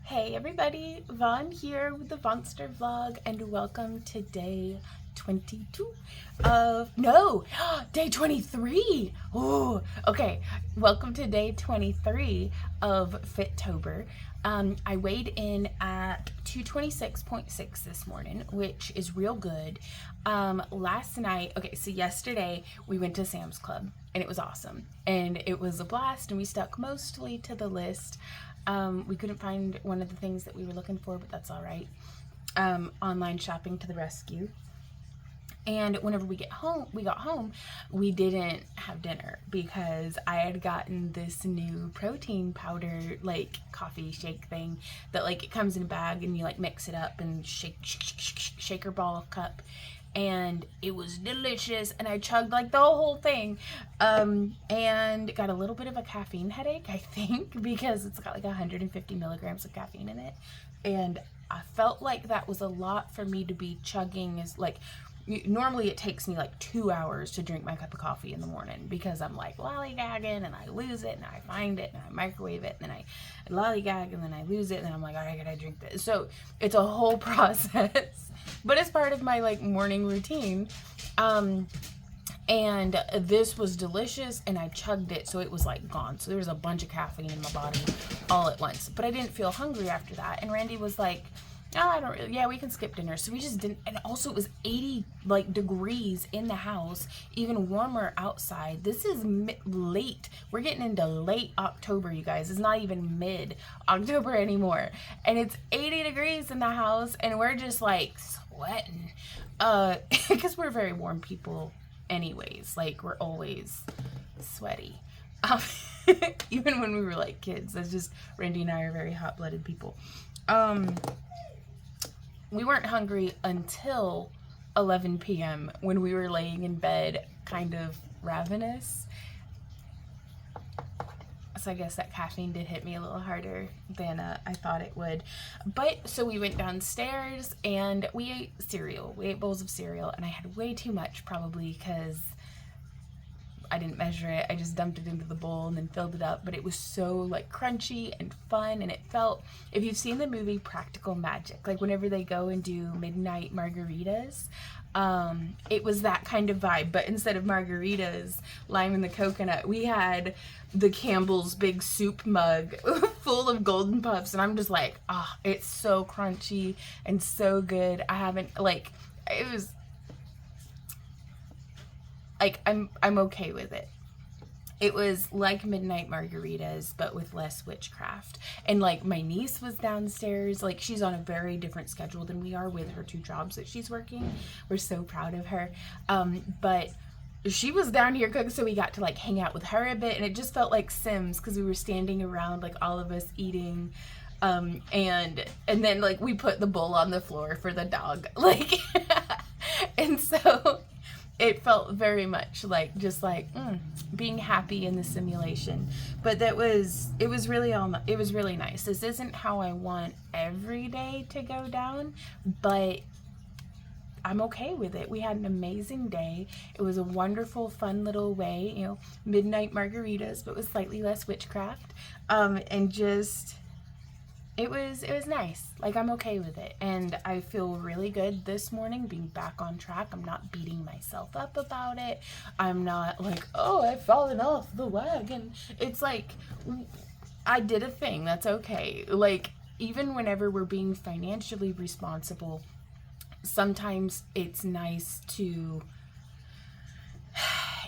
Hey everybody, Vaughn here with the Vonster vlog, and welcome to day 22 day 23. Oh, okay. Welcome to day 23 of Fit-Tober. I weighed in at 226.6 this morning, which is real good. Last night, so yesterday we went to Sam's Club and it was awesome and it was a blast, and we stuck mostly to the list. We couldn't find one of the things that we were looking for, but that's all right. Online shopping to the rescue. And whenever we got home, we didn't have dinner because I had gotten this new protein powder, like coffee shake thing that like it comes in a bag and you like mix it up and shaker ball cup. And it was delicious, and I chugged like the whole thing, and got a little bit of a caffeine headache, I think, because it's got like 150 milligrams of caffeine in it, and I felt like that was a lot for me to be chugging. Is like, normally it takes me like 2 hours to drink my cup of coffee in the morning because I'm like lollygagging and I lose it and I find it and I microwave it and then I lollygag and then I lose it and then I'm like, all right, I gotta drink this. So it's a whole process, but it's part of my like morning routine. And this was delicious and I chugged it, so it was like gone. So there was a bunch of caffeine in my body all at once, but I didn't feel hungry after that. And Randy was like, oh, I don't really, yeah, we can skip dinner. So we just didn't. And also it was 80 like degrees in the house, even warmer outside. This is late. We're getting into late October, you guys. It's not even mid October anymore. And it's 80 degrees in the house and we're just like sweating. Because we're very warm people anyways. Like, we're always sweaty. Even when we were like kids. That's just, Randy and I are very hot-blooded people. We weren't hungry until 11 p.m. when we were laying in bed, kind of ravenous. So I guess that caffeine did hit me a little harder than I thought it would. But so we went downstairs and we ate cereal. We ate bowls of cereal, and I had way too much, probably because I didn't measure it. I just dumped it into the bowl and then filled it up, but it was so like crunchy and fun, and it felt, if you've seen the movie Practical Magic, like whenever they go and do midnight margaritas, it was that kind of vibe. But instead of margaritas, lime and the coconut, we had the Campbell's big soup mug full of Golden Puffs, and I'm just like, ah, oh, it's so crunchy and so good. I haven't, like, it was like, I'm okay with it. It was like midnight margaritas, but with less witchcraft. And like, my niece was downstairs. Like, she's on a very different schedule than we are with her 2 jobs that she's working. We're so proud of her. But she was down here cooking, so we got to like hang out with her a bit, and it just felt like Sims because we were standing around, like all of us eating. And then like we put the bowl on the floor for the dog, like, and so it felt very much like just like being happy in the simulation. But it was really nice. This isn't how I want every day to go down, but I'm okay with it. We had an amazing day. It was a wonderful, fun little way, you know, midnight margaritas, but with slightly less witchcraft. And just, it was nice. Like, I'm okay with it, and I feel really good this morning being back on track. I'm not beating myself up about it. I'm not like, oh, I've fallen off the wagon. It's like, I did a thing. That's okay. Like, even whenever we're being financially responsible, sometimes it's nice to,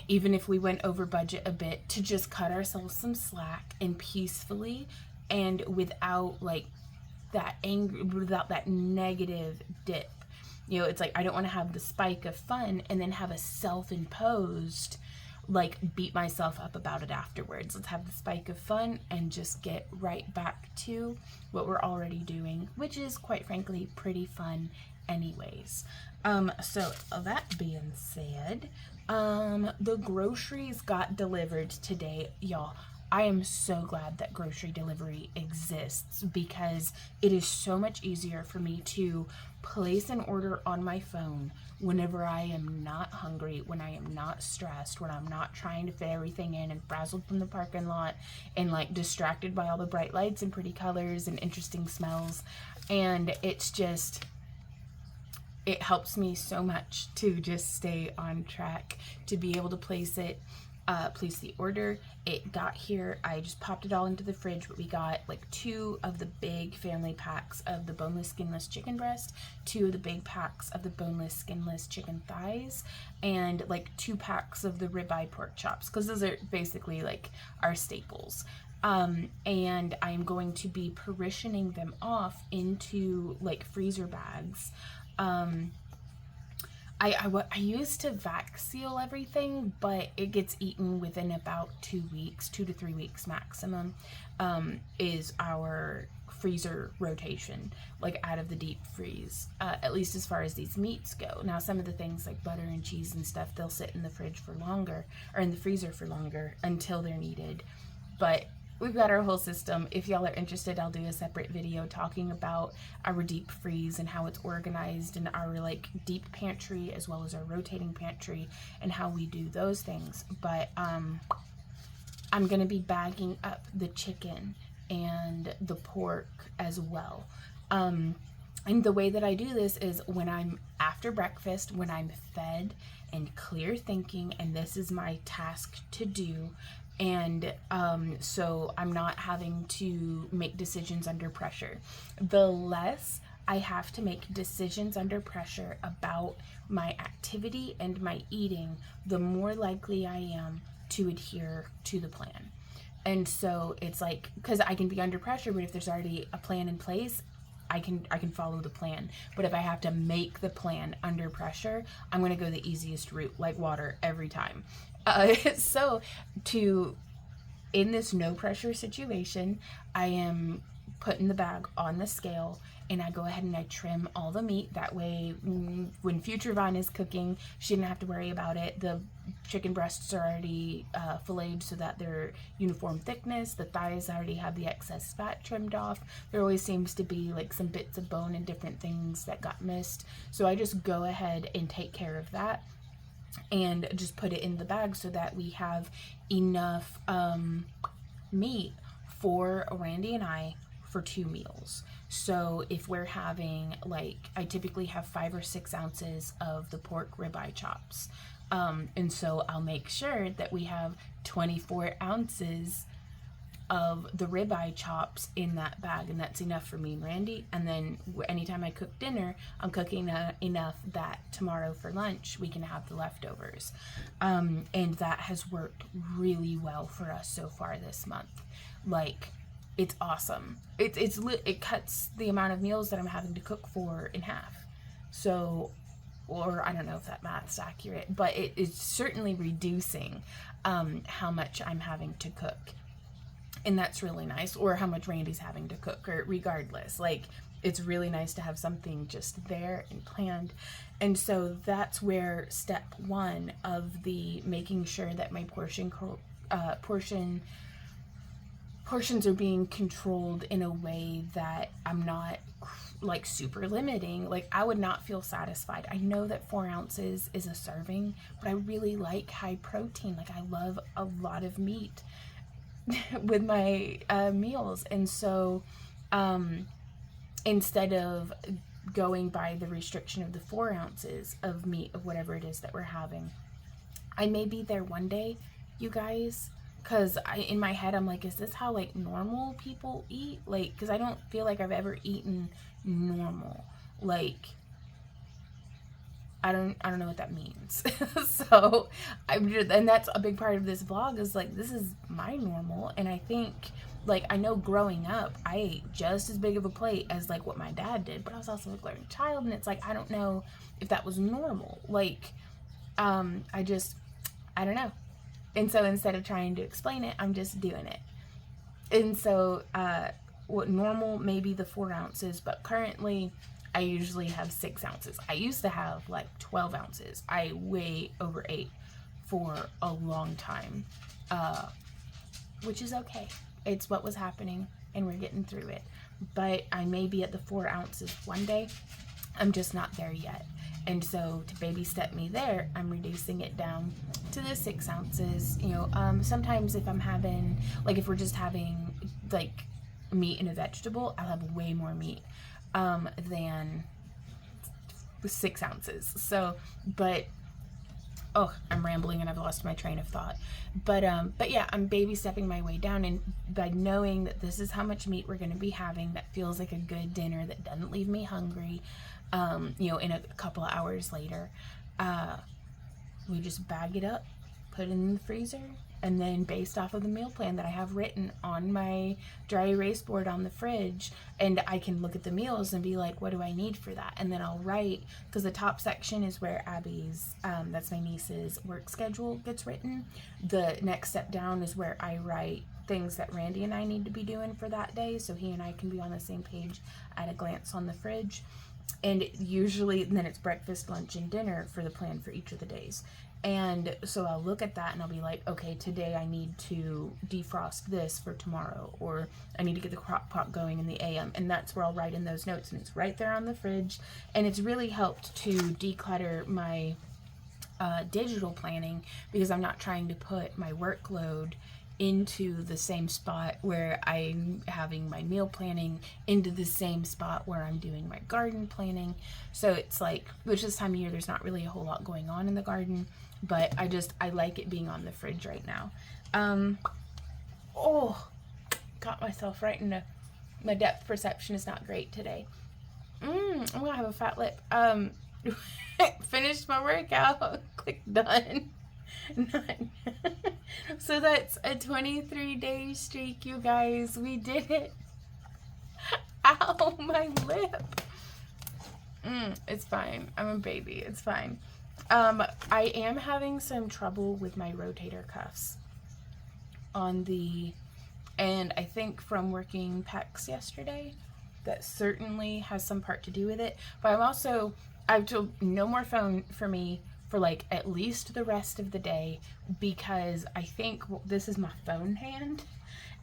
even if we went over budget a bit, to just cut ourselves some slack and peacefully, and without like that anger, without that negative dip. You know, it's like, I don't want to have the spike of fun and then have a self-imposed like beat myself up about it afterwards. Let's have the spike of fun and just get right back to what we're already doing, which is quite frankly pretty fun anyways. So that being said, the groceries got delivered today, y'all. I am so glad that grocery delivery exists, because it is so much easier for me to place an order on my phone whenever I am not hungry, when I am not stressed, when I'm not trying to fit everything in and frazzled from the parking lot and like distracted by all the bright lights and pretty colors and interesting smells. And it's just, it helps me so much to just stay on track, to be able to place the order. It got here, I just popped it all into the fridge, but we got like 2 of the big family packs of the boneless skinless chicken breast, 2 of the big packs of the boneless skinless chicken thighs, and like 2 packs of the ribeye pork chops, because those are basically like our staples. And I'm going to be partitioning them off into like freezer bags. I used to vac seal everything, but it gets eaten within about 2 weeks, 2 to 3 weeks maximum, is our freezer rotation, like out of the deep freeze, at least as far as these meats go. Now, some of the things like butter and cheese and stuff, they'll sit in the fridge for longer, or in the freezer for longer until they're needed. But we've got our whole system. If y'all are interested, I'll do a separate video talking about our deep freeze and how it's organized, and our like deep pantry as well as our rotating pantry and how we do those things. But I'm gonna be bagging up the chicken and the pork as well. And the way that I do this is when I'm after breakfast, when I'm fed and clear thinking, and this is my task to do. And so I'm not having to make decisions under pressure. The less I have to make decisions under pressure about my activity and my eating, the more likely I am to adhere to the plan. And so it's like, because I can be under pressure, but if there's already a plan in place, I can follow the plan. But if I have to make the plan under pressure, I'm going to go the easiest route, like water, every time. So in this no pressure situation, I am putting the bag on the scale, and I go ahead and I trim all the meat. That way, when future Vine is cooking, she didn't have to worry about it. The chicken breasts are already filleted so that they're uniform thickness. The thighs already have the excess fat trimmed off. There always seems to be like some bits of bone and different things that got missed. So I just go ahead and take care of that and just put it in the bag so that we have enough meat for Randy and I for 2 meals. So if we're having, like, I typically have 5 or 6 ounces of the pork ribeye chops, and so I'll make sure that we have 24 ounces of the ribeye chops in that bag, and that's enough for me and Randy. And then anytime I cook dinner, I'm cooking enough that tomorrow for lunch we can have the leftovers, and that has worked really well for us so far this month. Like, it's awesome. It cuts the amount of meals that I'm having to cook for in half. So, or I don't know if that math's accurate, but it is certainly reducing how much I'm having to cook. And that's really nice, or how much Randy's having to cook, or regardless, like, it's really nice to have something just there and planned. And so that's where step 1 of the making sure that my portions are being controlled in a way that I'm not like super limiting. Like, I would not feel satisfied. I know that 4 ounces is a serving, but I really like high protein. Like, I love a lot of meat with my meals. And so instead of going by the restriction of the 4 ounces of meat of whatever it is that we're having, I may be there one day, you guys, because in my head I'm like, is this how like normal people eat? Like, because I don't feel like I've ever eaten normal. Like, I don't know what that means. So and that's a big part of this vlog, is like, this is my normal. And I think, like, I know growing up I ate just as big of a plate as like what my dad did, but I was also a learning child, and it's like, I don't know if that was normal. Like, I don't know. And so instead of trying to explain it, I'm just doing it. And so what normal may be the 4 ounces, but currently I usually have 6 ounces. I used to have like 12 ounces. I way overate for a long time. which is okay. It's what was happening, and we're getting through it. But I may be at the 4 ounces one day. I'm just not there yet. And so to baby step me there, I'm reducing it down to the 6 ounces. You know, sometimes if I'm having, like if we're just having like meat and a vegetable, I'll have way more meat than 6 ounces. So, but oh, I'm rambling and I've lost my train of thought. But yeah, I'm baby stepping my way down, and by knowing that this is how much meat we're going to be having, that feels like a good dinner that doesn't leave me hungry, you know, in a couple of hours later, we just bag it up, put it in the freezer, and then based off of the meal plan that I have written on my dry erase board on the fridge, and I can look at the meals and be like, what do I need for that? And then I'll write, because the top section is where Abby's, that's my niece's work schedule gets written. The next step down is where I write things that Randy and I need to be doing for that day, so he and I can be on the same page at a glance on the fridge. And usually then it's breakfast, lunch, and dinner for the plan for each of the days. And so I'll look at that and I'll be like, okay, today I need to defrost this for tomorrow, or I need to get the crock pot going in the AM. And that's where I'll write in those notes, and it's right there on the fridge. And it's really helped to declutter my digital planning, because I'm not trying to put my workload into the same spot where I'm having my meal planning, into the same spot where I'm doing my garden planning. So it's like, which this time of year there's not really a whole lot going on in the garden, but I like it being on the fridge right now. Oh, got myself right into, my depth perception is not great today. I'm gonna have a fat lip. Finished my workout. Click done. None. So that's a 23-day streak, you guys. We did it. Ow, my lip. It's fine. I'm a baby. It's fine. I am having some trouble with my rotator cuffs on the, and I think from working pecs yesterday, that certainly has some part to do with it. But I've told no more phone for me for like at least the rest of the day, because I think this is my phone hand,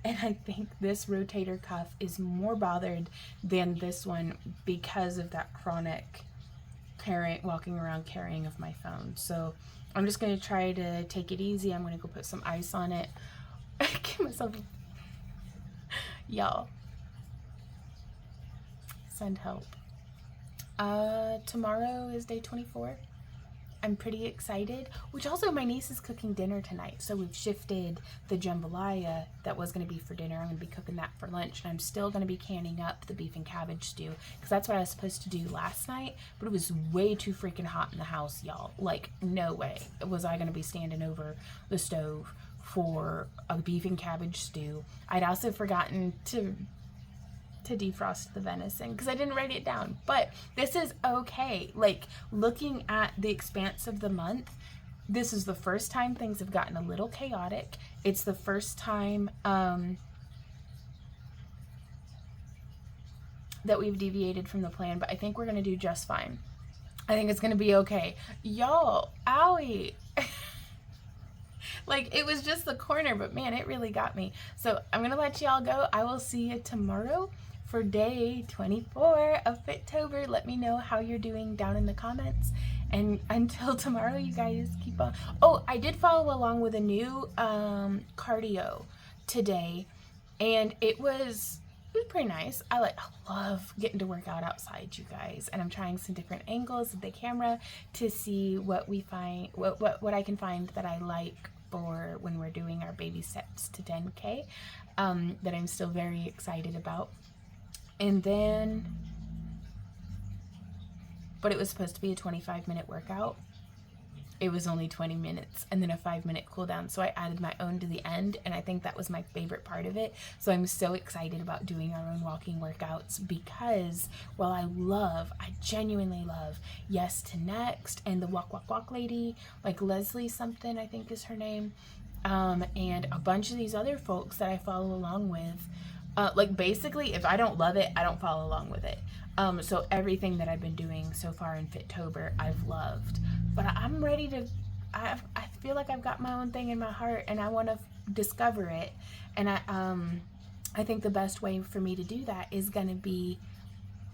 and I think this rotator cuff is more bothered than this one because of that chronic walking around carrying of my phone. So I'm just going to try to take it easy. I'm going to go put some ice on it. Give myself, y'all, send help. Tomorrow is day 24. I'm pretty excited, which also my niece is cooking dinner tonight. So we've shifted the jambalaya that was going to be for dinner. I'm going to be cooking that for lunch, and I'm still going to be canning up the beef and cabbage stew, because that's what I was supposed to do last night, but it was way too freaking hot in the house, y'all. Like, no way was I going to be standing over the stove for a beef and cabbage stew. I'd also forgotten to defrost the venison because I didn't write it down, but this is okay. Like, looking at the expanse of the month, this is the first time things have gotten a little chaotic. It's the first time that we've deviated from the plan, but I think we're gonna do just fine. I think it's gonna be okay. Y'all, owie. Like, it was just the corner, but man, it really got me. So I'm gonna let y'all go. I will see you tomorrow for day 24 of Fit-Tober. Let me know how you're doing down in the comments. And until tomorrow, you guys keep on. Oh, I did follow along with a new cardio today, and it was pretty nice. I love getting to work out outside, you guys. And I'm trying some different angles of the camera to see what we find, what I can find that I like for when we're doing our baby steps to 10K, that I'm still very excited about. And then, but it was supposed to be a 25-minute workout. It was only 20 minutes and then a 5-minute cool down. So I added my own to the end, and I think that was my favorite part of it. So I'm so excited about doing our own walking workouts, because while I genuinely love Yes to Next and the Walk lady, like Leslie something, I think is her name, and a bunch of these other folks that I follow along with, like, basically, if I don't love it, I don't follow along with it. So everything that I've been doing so far in Fit-Tober, I've loved. But I'm ready to, I feel like I've got my own thing in my heart, and I want to discover it. And I think the best way for me to do that is going to be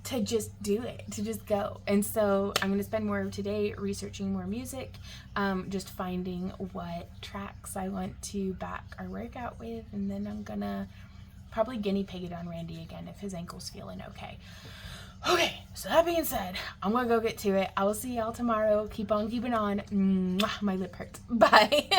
to just do it, to just go. And so I'm going to spend more of today researching more music, just finding what tracks I want to back our workout with, and then I'm going to probably guinea pig it on Randy again if his ankle's feeling okay. Okay, so that being said, I'm going to go get to it. I will see y'all tomorrow. Keep on keeping on. Mwah, my lip hurts. Bye.